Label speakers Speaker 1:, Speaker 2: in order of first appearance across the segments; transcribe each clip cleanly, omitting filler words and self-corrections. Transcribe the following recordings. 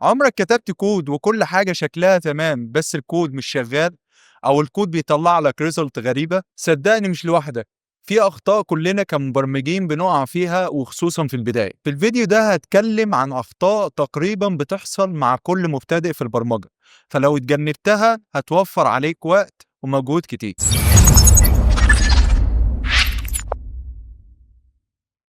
Speaker 1: عمرك كتبت كود وكل حاجة شكلها تمام بس الكود مش شغال، أو الكود بيطلع لك ريزلت غريبة؟ صدقني مش لوحدك، في أخطاء كلنا كمبرمجين بنقع فيها وخصوصا في البداية. في الفيديو ده هتكلم عن أخطاء تقريبا بتحصل مع كل مبتدئ في البرمجة، فلو اتجنبتها هتوفر عليك وقت ومجهود كتير.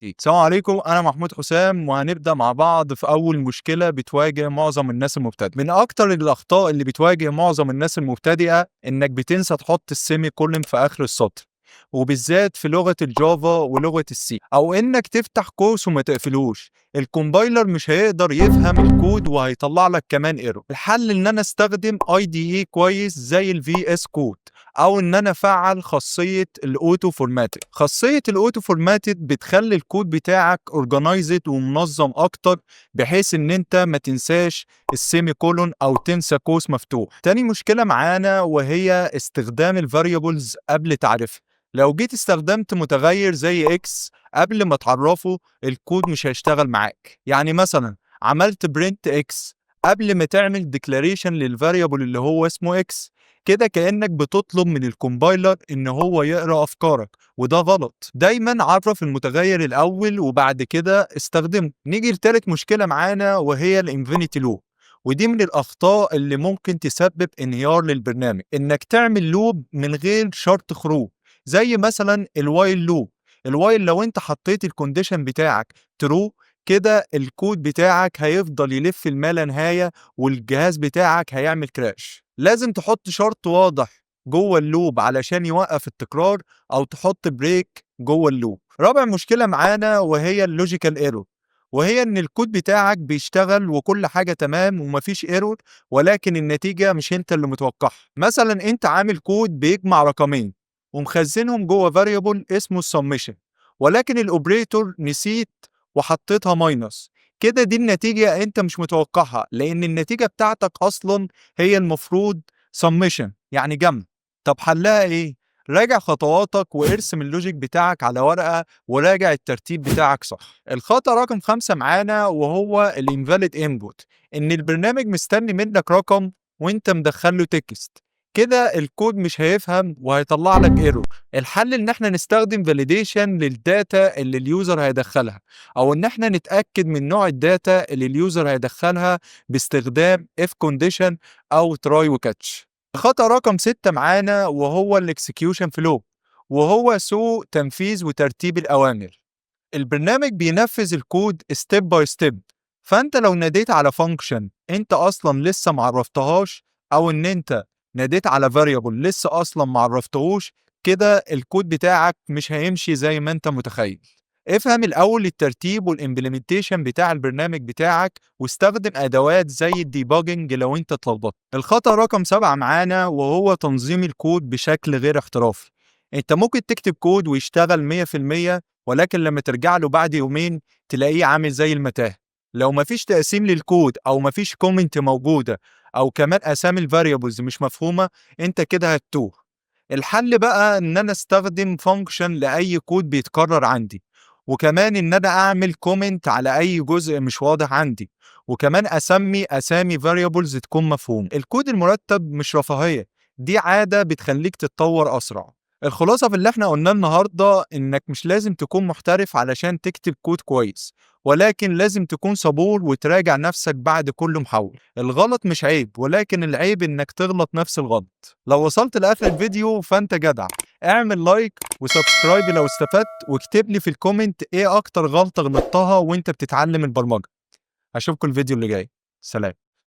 Speaker 1: السلام عليكم، أنا محمود حسام وهنبدأ مع بعض في أول مشكلة بتواجه معظم الناس المبتدئة. من أكتر الأخطاء اللي بتواجه معظم الناس المبتدئة إنك بتنسى تحط السيمي كولن في آخر السطر، وبالذات في لغة الجافا ولغة السي، أو إنك تفتح قوس وما تقفلوش. الكومبايلر مش هيقدر يفهم الكود وهيطلع لك كمان ايرور. الحل إن أنا استخدم IDE كويس زي الفي اس كود، او ان انا افعل خاصيه الاوتو فورماتنج. خاصيه الاوتو فورماتنج بتخلي الكود بتاعك اورجنايزد ومنظم اكتر، بحيث ان انت ما تنساش السيمي كولون او تنسى قوس مفتوح. تاني مشكله معانا وهي استخدام الفاريبلز قبل تعريفها. لو جيت استخدمت متغير زي اكس قبل ما تعرفه، الكود مش هيشتغل معاك. يعني مثلا عملت برنت اكس قبل ما تعمل ديكلاريشن للفاريبل اللي هو اسمه اكس، كده كأنك بتطلب من الكومبايلر ان هو يقرأ افكارك، وده غلط. دايما عرف المتغير الاول وبعد كده استخدمه. نيجي لتالت مشكلة معانا وهي الانفينيتي لوب، ودي من الاخطاء اللي ممكن تسبب انهيار للبرنامج. انك تعمل لوب من غير شرط خروج، زي مثلا الوايل لوب. الوايل لو انت حطيت الكونديشن بتاعك ترو، كده الكود بتاعك هيفضل يلف الما لا نهاية والجهاز بتاعك هيعمل كراش. لازم تحط شرط واضح جوه اللوب علشان يوقف التكرار، او تحط بريك جوه اللوب. رابع مشكلة معانا وهي اللوجيكال ايرور، وهي ان الكود بتاعك بيشتغل وكل حاجة تمام ومفيش ايرور، ولكن النتيجة مش انت اللي متوقعها. مثلا انت عامل كود بيجمع رقمين ومخزنهم جوه فاريبل اسمه السمشن، ولكن الاوبريتور نسيت وحطيتها ماينس. كده دي النتيجة انت مش متوقعها، لان النتيجة بتاعتك اصلا هي المفروض سمشن يعني جمع. طب حلها ايه؟ راجع خطواتك وارسم اللوجيك بتاعك على ورقة وراجع الترتيب بتاعك صح. الخطأ رقم 5 معانا وهو الانفاليد انبوت، ان البرنامج مستني منك رقم وانت مدخله تكست. كده الكود مش هيفهم وهيطلع لك ايرور. الحل ان احنا نستخدم فاليديشن للداتا اللي اليوزر هيدخلها، او ان احنا نتاكد من نوع الداتا اللي اليوزر هيدخلها باستخدام if condition او try وكاتش. خطأ رقم 6 معانا وهو الاكسكيوشن فلو، وهو سوء تنفيذ وترتيب الاوامر. البرنامج بينفذ الكود ستيب باي ستيب، فانت لو ناديت على فانكشن انت اصلا لسه معرفتهاش، او ان انت ناديت على فاريبل لسه اصلا معرفتهوش، كده الكود بتاعك مش هيمشي زي ما انت متخيل. افهم الاول الترتيب والامبلمنتيشن بتاع البرنامج بتاعك، واستخدم ادوات زي الديباجنج لو انت اتلخبطت. الخطأ رقم 7 معانا وهو تنظيم الكود بشكل غير احترافي. انت ممكن تكتب كود ويشتغل 100%، ولكن لما ترجع له بعد يومين تلاقيه عامل زي المتاهة. لو مفيش تقسيم للكود او مفيش كومنت موجودة، او كمان اسامي الفاريبلز مش مفهومة، انت كده هتتوه. الحل بقى ان انا استخدم فانكشن لاي كود بيتكرر عندي، وكمان ان انا اعمل كومنت على اي جزء مش واضح عندي، وكمان اسامي فاريبلز تكون مفهوم. الكود المرتب مش رفاهية، دي عادة بتخليك تتطور اسرع. الخلاصة في اللي احنا قلناه النهاردة انك مش لازم تكون محترف علشان تكتب كود كويس، ولكن لازم تكون صبور وتراجع نفسك بعد كل محاولة. الغلط مش عيب، ولكن العيب انك تغلط نفس الغلط. لو وصلت لاخر الفيديو فانت جدع. اعمل لايك وسبسكرايب لو استفدت، واكتب لي في الكومنت ايه اكتر غلطة غلطتها وانت بتتعلم البرمجة. اشوفكم الفيديو اللي جاي. سلام.